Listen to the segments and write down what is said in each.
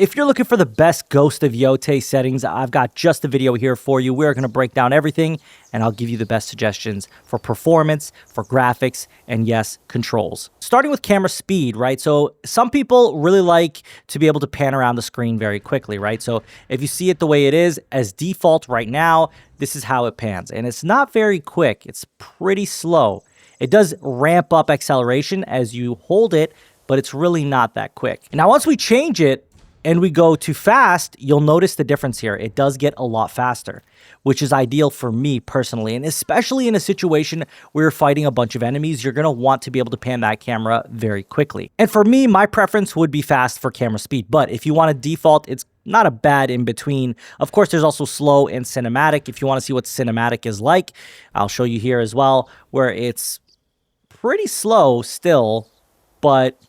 If you're looking for the best Ghost of Yotei settings, I've got just a video here for you. We're going to break down everything, and I'll give you the best suggestions for performance, for graphics, and yes, controls. Starting with camera speed, right? So some people really like to be able to pan around the screen very quickly, right? So if you see it the way it is, as default right now, this is how it pans. And it's not very quick. It's pretty slow. It does ramp up acceleration as you hold it, but it's really not that quick. Now, once we change it, and we go to fast, you'll notice the difference here. It does get a lot faster, which is ideal for me personally. And especially in a situation where you're fighting a bunch of enemies, you're going to want to be able to pan that camera very quickly. And for me, my preference would be fast for camera speed. But if you want to default, it's not a bad in between. Of course, there's also slow and cinematic. If you want to see what cinematic is like, I'll show you here as well, where it's pretty slow still, but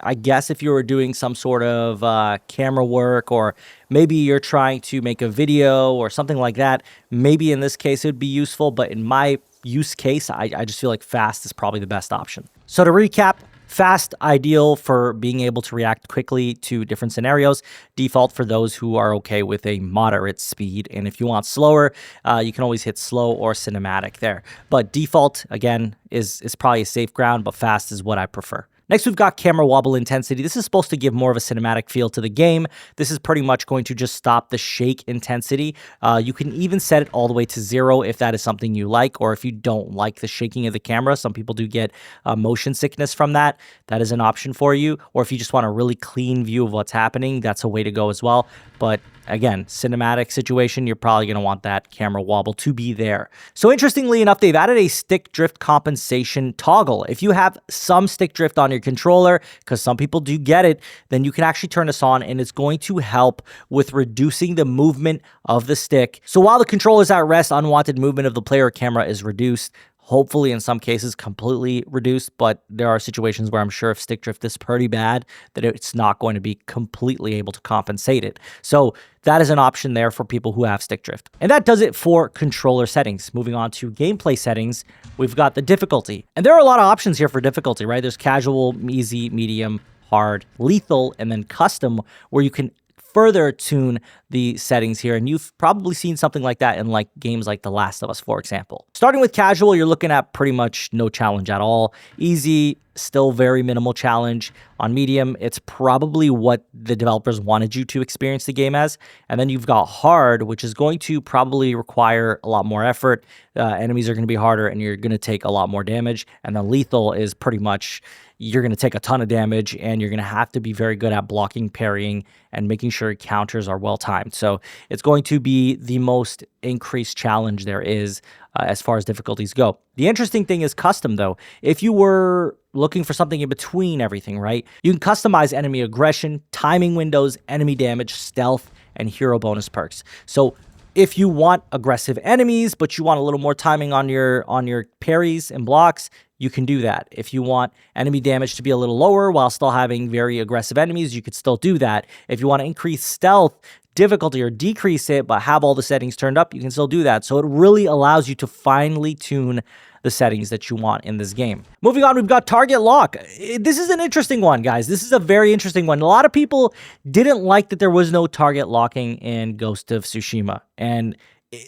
I guess if you were doing some sort of camera work, or maybe you're trying to make a video or something like that, maybe in this case it would be useful. But in my use case, I just feel like fast is probably the best option. So to recap, fast, ideal for being able to react quickly to different scenarios. Default for those who are okay with a moderate speed. And if you want slower, you can always hit slow or cinematic there. But default, again, is probably a safe ground, but fast is what I prefer. Next, we've got camera wobble intensity. This is supposed to give more of a cinematic feel to the game. This is pretty much going to just stop the shake intensity. You can even set it all the way to 0 if that is something you like, or if you don't like the shaking of the camera. Some people do get motion sickness from that. That is an option for you. Or if you just want a really clean view of what's happening, that's a way to go as well. But again, cinematic situation, you're probably going to want that camera wobble to be there. So interestingly enough, they've added a stick drift compensation toggle. If you have some stick drift on your controller, because some people do get it, then you can actually turn this on, and it's going to help with reducing the movement of the stick. So while the controller is at rest, unwanted movement of the player camera is reduced. Hopefully, in some cases, completely reduced, but there are situations where I'm sure if stick drift is pretty bad, that it's not going to be completely able to compensate it. So that is an option there for people who have stick drift. And that does it for controller settings. Moving on to gameplay settings, we've got the difficulty. And there are a lot of options here for difficulty, right? There's casual, easy, medium, hard, lethal, and then custom, where you can further tune the settings here, and you've probably seen something like that in like games like The Last of Us, for example. Starting with casual, you're looking at pretty much no challenge at all. Easy, still very minimal challenge. On medium, it's probably what the developers wanted you to experience the game as. And then you've got hard, which is going to probably require a lot more effort. Enemies are going to be harder, and you're going to take a lot more damage. And then lethal is pretty much you're going to take a ton of damage, and you're going to have to be very good at blocking, parrying, and making sure counters are well timed. So it's going to be the most increased challenge there is as far as difficulties go. The interesting thing is custom, though. If you were looking for something in between everything, right, you can customize enemy aggression, timing windows, enemy damage, stealth, and hero bonus perks. So if you want aggressive enemies, but you want a little more timing on your parries and blocks, you can do that. If you want enemy damage to be a little lower while still having very aggressive enemies, you could still do that. If you want to increase stealth difficulty or decrease it, but have all the settings turned up, you can still do that. So it really allows you to finely tune the settings that you want in this game. Moving on, we've got target lock. This is an interesting one, guys. This is a very interesting one. A lot of people didn't like that there was no target locking in Ghost of Tsushima, and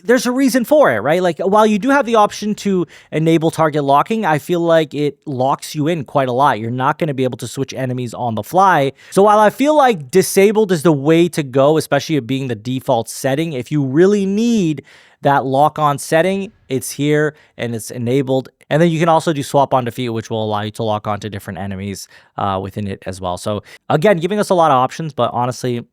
there's a reason for it, right? Like, while you do have the option to enable target locking, I feel like it locks you in quite a lot. You're not going to be able to switch enemies on the fly. So while I feel like disabled is the way to go, especially it being the default setting, if you really need that lock-on setting, it's here and it's enabled. And then you can also do swap on defeat, which will allow you to lock on to different enemies within it as well. So again, giving us a lot of options, but honestly,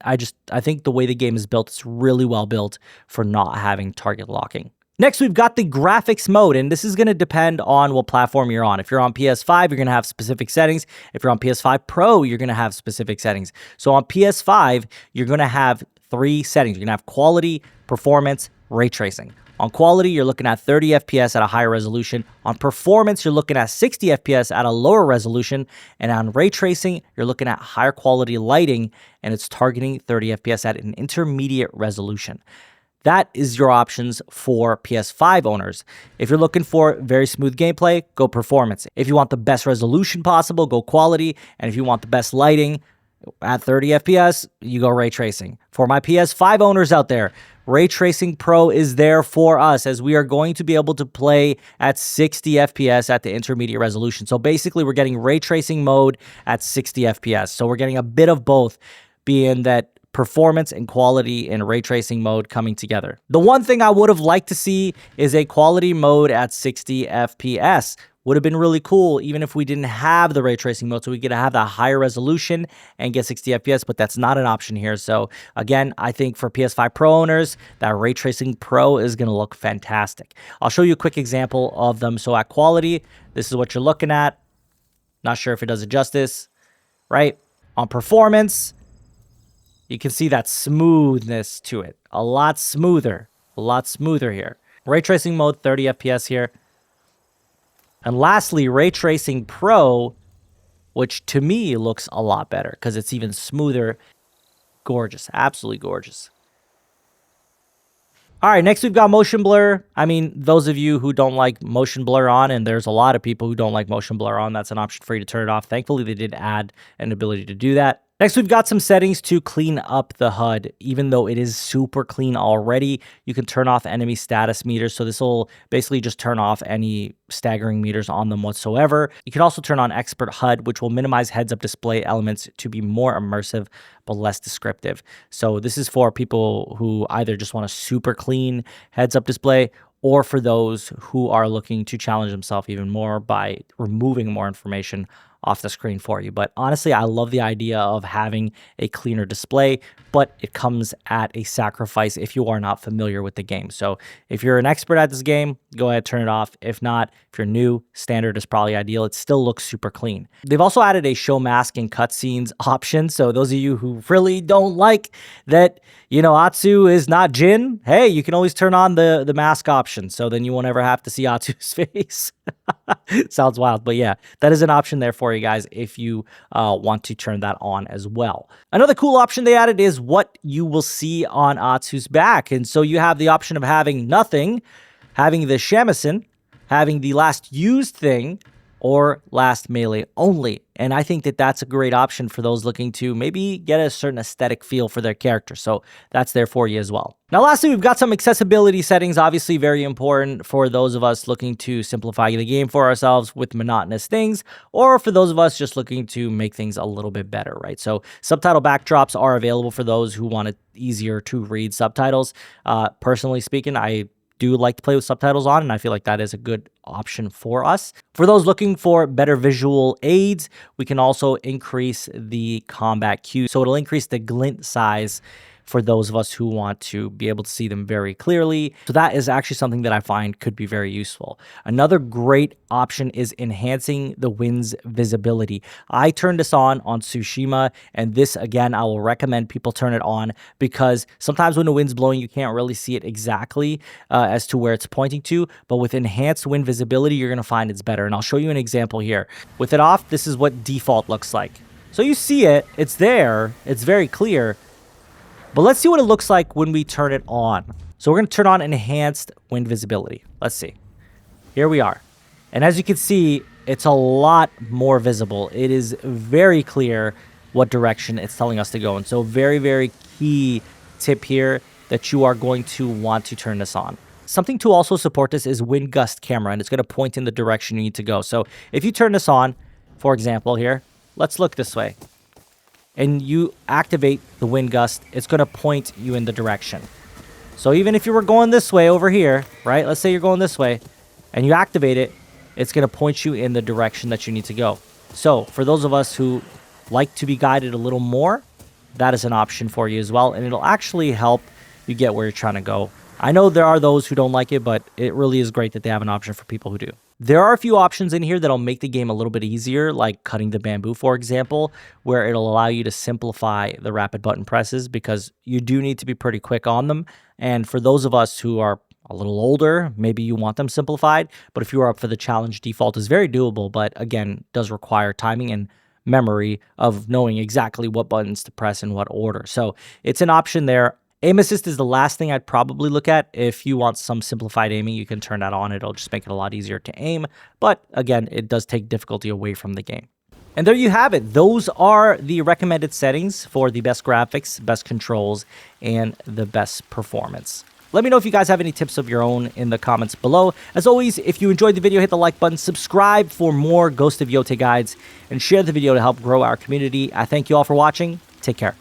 I think the way the game is built, it's really well built for not having target locking. Next, we've got the graphics mode, and this is going to depend on what platform you're on. If you're on PS5, you're going to have specific settings. If you're on PS5 Pro, you're going to have specific settings. So on PS5, you're going to have 3 settings. You're going to have quality, performance, ray tracing. On quality, you're looking at 30 FPS at a higher resolution. On performance, you're looking at 60 FPS at a lower resolution. And on ray tracing, you're looking at higher quality lighting, and it's targeting 30 FPS at an intermediate resolution. That is your options for PS5 owners. If you're looking for very smooth gameplay, go performance. If you want the best resolution possible, go quality. And if you want the best lighting, At 30 FPS, you go ray tracing. For my PS5 owners out there, Ray Tracing Pro is there for us as we are going to be able to play at 60 FPS at the intermediate resolution. So basically, we're getting ray tracing mode at 60 FPS. So we're getting a bit of both, being that performance and quality in ray tracing mode coming together. The one thing I would have liked to see is a quality mode at 60 FPS. Would have been really cool even if we didn't have the ray tracing mode, so we could have that higher resolution and get 60 FPS, but that's not an option here. So again, I think for PS5 Pro owners, that Ray Tracing Pro is going to look fantastic. I'll show you a quick example of them. So at quality, this is what you're looking at. Not sure if it does it justice, right? On performance, you can see that smoothness to it. A lot smoother here. Ray Tracing mode, 30 FPS here. And lastly, Ray Tracing Pro, which to me looks a lot better because it's even smoother. Gorgeous, absolutely gorgeous. All right, next we've got motion blur. I mean, those of you who don't like motion blur on, and there's a lot of people who don't like motion blur on, that's an option for you to turn it off. Thankfully, they did add an ability to do that. Next, we've got some settings to clean up the HUD. Even though it is super clean already, you can turn off enemy status meters. So this will basically just turn off any staggering meters on them whatsoever. You can also turn on expert HUD, which will minimize heads-up display elements to be more immersive, but less descriptive. So this is for people who either just want a super clean heads-up display, or for those who are looking to challenge themselves even more by removing more information off the screen for you. But honestly, I love the idea of having a cleaner display, but it comes at a sacrifice if you are not familiar with the game. So if you're an expert at this game, go ahead, turn it off. If not, if you're new, standard is probably ideal. It still looks super clean. They've also added a show mask and cutscenes option. So those of you who really don't like that, you know, Atsu is not Jin, hey, you can always turn on the mask option. So then you won't ever have to see Atsu's face. Sounds wild, but yeah, that is an option there for you guys if you want to turn that on as well. Another cool option they added is what you will see on Atsu's back. And so you have the option of having nothing, having the shamisen, having the last used thing, or last melee only. And I think that that's a great option for those looking to maybe get a certain aesthetic feel for their character. So that's there for you as well. Now, lastly, we've got some accessibility settings, obviously very important for those of us looking to simplify the game for ourselves with monotonous things, or for those of us just looking to make things a little bit better, right? So subtitle backdrops are available for those who want it easier to read subtitles. Personally speaking, I do like to play with subtitles on, and I feel like that is a good option for us. For those looking for better visual aids, we can also increase the combat queue. So it'll increase the glint size for those of us who want to be able to see them very clearly. So that is actually something that I find could be very useful. Another great option is enhancing the wind's visibility. I turned this on Tsushima, and this, again, I will recommend people turn it on because sometimes when the wind's blowing, you can't really see it exactly as to where it's pointing to, but with enhanced wind visibility, you're gonna find it's better. And I'll show you an example here. With it off, this is what default looks like. So you see it, it's there, it's very clear, but let's see what it looks like when we turn it on. So we're going to turn on enhanced wind visibility. Let's see. Here we are. And as you can see, it's a lot more visible. It is very clear what direction it's telling us to go. And so very, very key tip here that you are going to want to turn this on. Something to also support this is wind gust camera, and it's going to point in the direction you need to go. So if you turn this on, for example here, let's look this way, and you activate the wind gust, it's going to point you in the direction. So even if you were going this way over here, right? Let's say you're going this way, and you activate it, it's going to point you in the direction that you need to go. So for those of us who like to be guided a little more, that is an option for you as well, and it'll actually help you get where you're trying to go. I know there are those who don't like it, but it really is great that they have an option for people who do. There are a few options in here that'll make the game a little bit easier, like cutting the bamboo, for example, where it'll allow you to simplify the rapid button presses because you do need to be pretty quick on them. And for those of us who are a little older, maybe you want them simplified, but if you are up for the challenge, default is very doable, but again, does require timing and memory of knowing exactly what buttons to press in what order. So it's an option there. Aim assist is the last thing I'd probably look at. If you want some simplified aiming, you can turn that on. It'll just make it a lot easier to aim. But again, it does take difficulty away from the game. And there you have it. Those are the recommended settings for the best graphics, best controls, and the best performance. Let me know if you guys have any tips of your own in the comments below. As always, if you enjoyed the video, hit the like button, subscribe for more Ghost of Yotei guides, and share the video to help grow our community. I thank you all for watching. Take care.